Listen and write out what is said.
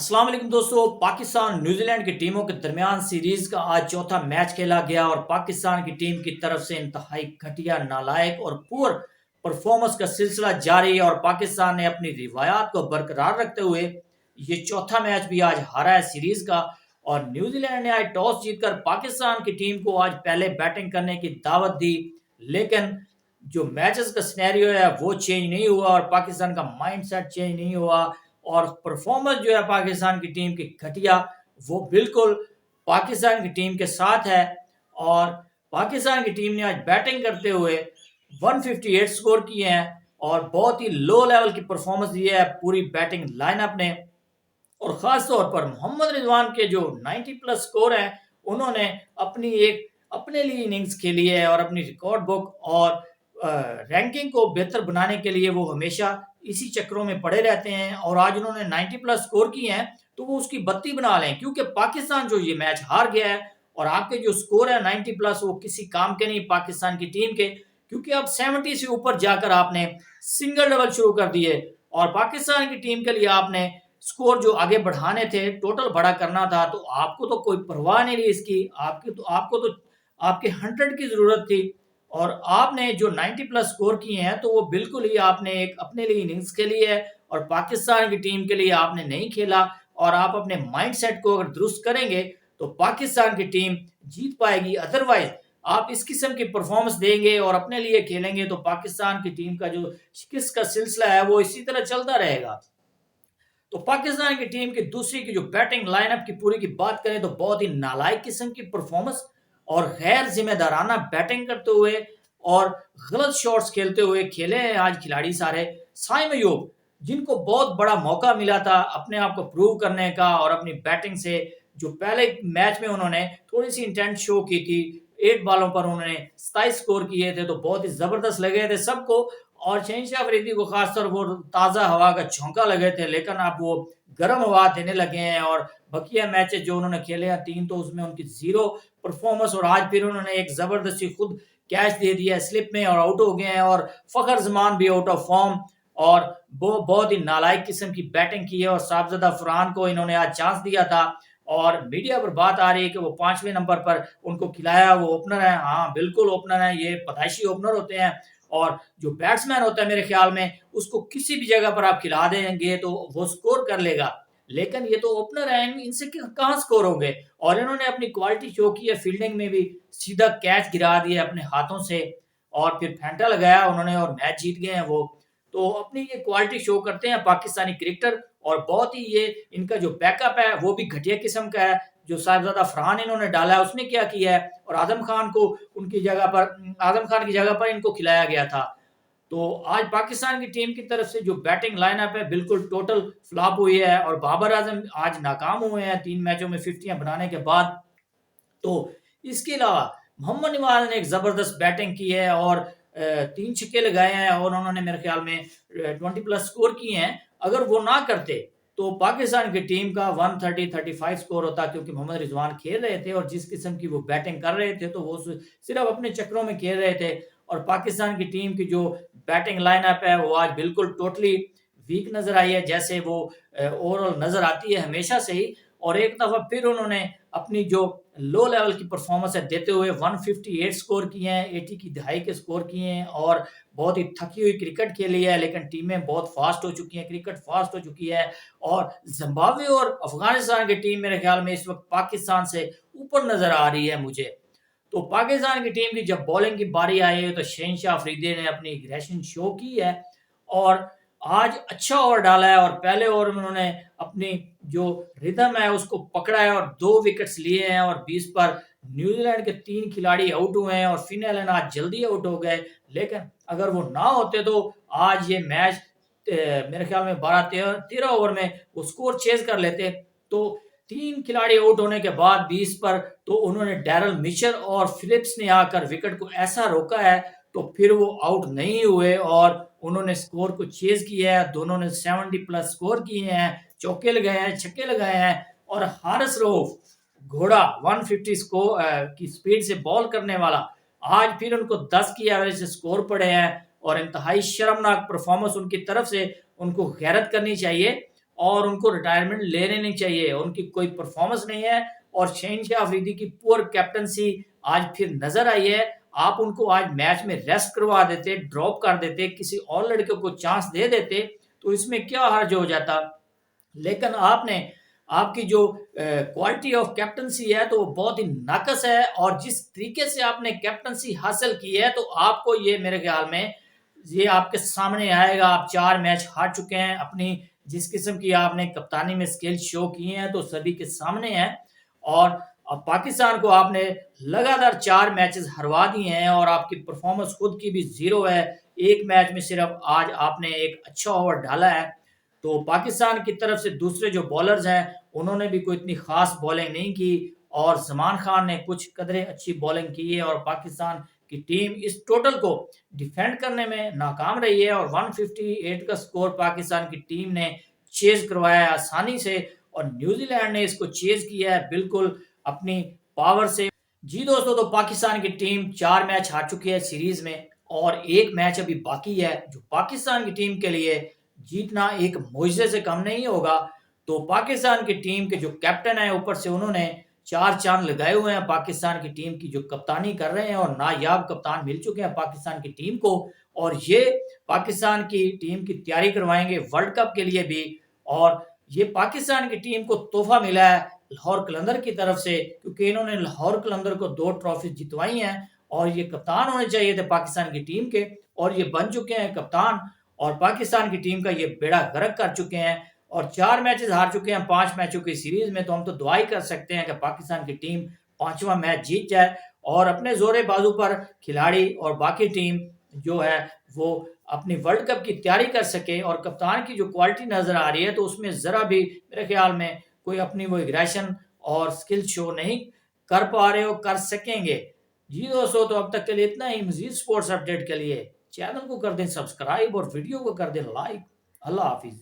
अस्सलाम वालेकुम दोस्तों। पाकिस्तान न्यूजीलैंड की टीमों के दरमियान सीरीज का आज चौथा मैच खेला गया और पाकिस्तान की टीम की तरफ से इंतहाई घटिया, नालायक और पुअर परफॉर्मेंस का सिलसिला जारी है और पाकिस्तान ने अपनी रिवायात को बरकरार रखते हुए ये चौथा मैच भी आज हारा है सीरीज का। और न्यूजीलैंड ने आज टॉस जीतकर पाकिस्तान की टीम को आज पहले बैटिंग करने की दावत दी, लेकिन जो मैचेस का सिनेरियो है वो चेंज नहीं हुआ और पाकिस्तान का माइंडसेट चेंज नहीं हुआ और परफॉर्मेंस जो है पाकिस्तान की टीम की घटिया, वो बिल्कुल पाकिस्तान की टीम के साथ है। और पाकिस्तान की टीम ने आज बैटिंग करते हुए 158 स्कोर किए हैं और बहुत ही लो लेवल की परफॉर्मेंस दी है पूरी बैटिंग लाइनअप ने। और खास तौर पर मोहम्मद रिजवान के जो 90 प्लस स्कोर हैं, उन्होंने अपने लिए इनिंग्स खेली है और अपनी रिकॉर्ड बुक और रैंकिंग को बेहतर बनाने के लिए वो हमेशा इसी चक्रों में पड़े रहते हैं। और आज उन्होंने 90 प्लस स्कोर किए हैं तो वो उसकी बत्ती बना लें, क्योंकि पाकिस्तान जो ये मैच हार गया है और आपके जो स्कोर है 90 प्लस, वो किसी काम के नहीं पाकिस्तान की टीम के, क्योंकि अब 70 से ऊपर जाकर आपने सिंगल डबल शुरू कर दिए और पाकिस्तान की टीम के लिए आपने स्कोर जो आगे बढ़ाने थे, टोटल बड़ा करना था, तो आपको तो कोई परवाह नहीं रही इसकी। आपको तो आपके 100 की जरूरत थी और आपने जो 90 प्लस स्कोर किए हैं तो वो बिल्कुल ही आपने एक अपने लिए इनिंग्स खेली है और पाकिस्तान की टीम के लिए आपने नहीं खेला। और आप अपने माइंडसेट को अगर दुरुस्त करेंगे तो पाकिस्तान की टीम जीत पाएगी, अदरवाइज आप इस किस्म की परफॉर्मेंस देंगे और अपने लिए खेलेंगे तो पाकिस्तान की टीम का जो शिकस्त का सिलसिला है वो इसी तरह चलता रहेगा। तो पाकिस्तान की टीम की दूसरी की जो बैटिंग लाइनअप की पूरी की बात करें तो बहुत ही नालायक किस्म की परफॉर्मेंस और गैर जिम्मेदाराना बैटिंग करते हुए और गलत शॉट्स खेलते हुए खेले हैं आज खिलाड़ी सारे। साइम अयूब, जिनको बहुत बड़ा मौका मिला था अपने आप को प्रूव करने का और अपनी बैटिंग से, जो पहले मैच में उन्होंने थोड़ी सी इंटेंट शो की थी, 8 बॉलों पर उन्होंने 27 स्कोर किए थे तो बहुत ही जबरदस्त लगे थे सबको। और शहनशाह अफरीदी को खासतौर वो ताज़ा हवा का झोंका लगे थे, लेकिन अब वो गर्म हवा देने लगे हैं और बकिया मैचेस जो उन्होंने खेले हैं 3, तो उसमें उनकी जीरो परफॉर्मेंस और आज फिर उन्होंने एक जबरदस्ती खुद कैच दे दिया स्लिप में और आउट हो गए हैं। और फखर जमान भी आउट ऑफ फॉर्म और वो बहुत ही नालायक किस्म की बैटिंग की है और साहबजादा फरहान को इन्होंने आज चांस दिया था और मीडिया पर बात आ रही है कि वो 5वें नंबर पर उनको खिलाया, वो ओपनर है। हाँ बिल्कुल ओपनर है, ये पैदाइशी ओपनर होते हैं और जो बैट्समैन होता है मेरे ख्याल में उसको किसी भी जगह पर आप खिला देंगे तो वो स्कोर कर लेगा, लेकिन ये तो ओपनर है, इनसे कहाँ स्कोर होंगे। और इन्होंने अपनी क्वालिटी शो की है, फील्डिंग में भी सीधा कैच गिरा दिया अपने हाथों से और फिर फेंटा लगाया उन्होंने और मैच जीत गए हैं वो। तो अपनी ये क्वालिटी शो करते हैं पाकिस्तानी क्रिकेटर और बहुत ही ये इनका जो बैकअप है वो भी घटिया किस्म का है। जो साहिबजादा फरहान इन्होंने डाला है उसने क्या किया है और आजम खान को आजम खान की जगह पर इनको खिलाया गया था। तो आज पाकिस्तान की टीम की तरफ से जो बैटिंग लाइनअप है बिल्कुल टोटल फ्लॉप हुई है और बाबर आजम आज नाकाम हुए हैं 3 मैचों में 50 बनाने के बाद। तो इसके अलावा मोहम्मद नवाज ने एक जबरदस्त बैटिंग की है और 3 छक्के लगाए हैं और उन्होंने मेरे ख्याल में 20 प्लस स्कोर किए हैं। अगर वो ना करते तो पाकिस्तान की टीम का 130-35 स्कोर होता, क्योंकि मोहम्मद रिजवान खेल रहे थे और जिस किस्म की वो बैटिंग कर रहे थे तो वो सिर्फ अपने चक्रों में खेल रहे थे। और पाकिस्तान की टीम की जो बैटिंग लाइनअप है वो आज बिल्कुल टोटली वीक नजर आई है, जैसे वो ओवरऑल नजर आती है हमेशा से ही। और एक दफा फिर उन्होंने अपनी जो लो लेवल की परफॉर्मेंस है देते हुए 158 स्कोर किए हैं, 80 की दहाई के स्कोर किए हैं और बहुत ही थकी हुई क्रिकेट खेली है, लेकिन टीमें बहुत फास्ट हो चुकी हैं, क्रिकेट फास्ट हो चुकी है। और जिम्बाब्वे और अफगानिस्तान की टीम मेरे ख्याल में इस वक्त पाकिस्तान से ऊपर नजर आ रही है मुझे। तो पाकिस्तान की टीम की जब बॉलिंग की बारी आई है तो शहनशाह अफरीदी ने अपनी एग्रेशन शो की है और आज अच्छा ओवर डाला है और पहले ओवर में उन्होंने अपनी जो रिदम है उसको पकड़ा है और 2 विकेट्स लिए हैं और 20 पर न्यूजीलैंड के 3 खिलाड़ी आउट हुए हैं और फिन एलन आज जल्दी आउट हो गए। लेकिन अगर वो ना होते तो आज ये मैच मेरे ख्याल में 12-13 ओवर में वो स्कोर चेज कर लेते। तो 3 खिलाड़ी आउट होने के बाद 20 पर तो उन्होंने डैरल मिचर और फिलिप्स ने आकर विकेट को ऐसा रोका है तो फिर वो आउट नहीं हुए और उन्होंने स्कोर को चेज किया है। दोनों ने 70 प्लस स्कोर किए हैं, चौके लगाए हैं, छक्के लगाए हैं। और हारिस रऊफ घोड़ा 150 की स्पीड से बॉल करने वाला, आज फिर उनको 10 की एवरेज से स्कोर पड़े हैं और इंतहाई शर्मनाक परफॉर्मेंस उनकी तरफ से, उनको गैरत करनी चाहिए। और उनको रिटायरमेंट लेने नहीं चाहिए। उनकी कोई परफॉर्मेंस नहीं है और शहनशाह अफरीदी की पुअर कैप्टनसी आज फिर नजर आई है। आप उनको आज मैच में रेस्ट करवा देते, ड्रॉप कर देते, किसी और लड़के को चांस दे देते तो इसमें क्या हर्ज हो जाता। लेकिन आपने आपकी जो क्वालिटी ऑफ कैप्टनसी है तो वो बहुत ही नाकस है और जिस तरीके से आपने कैप्टनसी हासिल की है तो आपको ये मेरे ख्याल में ये आपके सामने आएगा। आप 4 मैच हार चुके हैं, अपनी जिस किस्म की आपने कप्तानी में स्किल शो किए हैं तो सभी के सामने है। और अब पाकिस्तान को आपने लगातार 4 मैचेस हरवा दिए हैं और आपकी परफॉर्मेंस खुद की भी जीरो है। एक मैच में सिर्फ आज आपने एक अच्छा ओवर डाला है। तो पाकिस्तान की तरफ से दूसरे जो बॉलर्स हैं उन्होंने भी कोई इतनी खास बॉलिंग नहीं की और जमान खान ने कुछ कदरे अच्छी बॉलिंग की है और पाकिस्तान की टीम इस टोटल को डिफेंड करने में नाकाम रही है और 158 का स्कोर पाकिस्तान की टीम ने चेज करवाया आसानी से और न्यूजीलैंड ने इसको चेज किया है बिल्कुल अपनी पावर से। जी दोस्तों, तो पाकिस्तान की टीम 4 मैच हार चुकी है सीरीज में और एक मैच अभी बाकी है जो पाकिस्तान की टीम के लिए जीतना एक मुआवजे से कम नहीं होगा। तो पाकिस्तान की टीम के जो कैप्टन है ऊपर से उन्होंने 4 चांद लगाए हुए हैं पाकिस्तान की टीम की जो कप्तानी कर रहे हैं और नायाब कप्तान मिल चुके हैं पाकिस्तान की टीम को और ये पाकिस्तान की टीम की तैयारी करवाएंगे वर्ल्ड कप के लिए भी। और ये पाकिस्तान की टीम को तोहफा मिला है लाहौर कलंदर की तरफ से क्योंकि इन्होंने लाहौर कलंदर को 2 ट्रॉफी जितवाई हैं और ये कप्तान होने चाहिए थे पाकिस्तान की टीम के और ये बन चुके हैं कप्तान और पाकिस्तान की टीम का ये बेड़ा गर्क कर चुके हैं और 4 मैचेस हार चुके हैं 5 मैचों की सीरीज में। तो हम तो दुआ ही कर सकते हैं कि पाकिस्तान की टीम 5वां मैच जीत जाए और अपने जोरे बाजू पर खिलाड़ी और बाकी टीम जो है वो अपनी वर्ल्ड कप की तैयारी कर सके और कप्तान की जो क्वालिटी नजर आ रही है तो उसमें जरा भी मेरे ख्याल में कोई अपनी वो एग्रेशन और स्किल शो नहीं कर पा रहे हो, कर सकेंगे। जी दोस्तों, तो अब तक के लिए इतना ही। मजीद स्पोर्ट्स अपडेट के लिए चैनल को कर दें सब्सक्राइब और वीडियो को कर दें लाइक। अल्लाह हाफिज।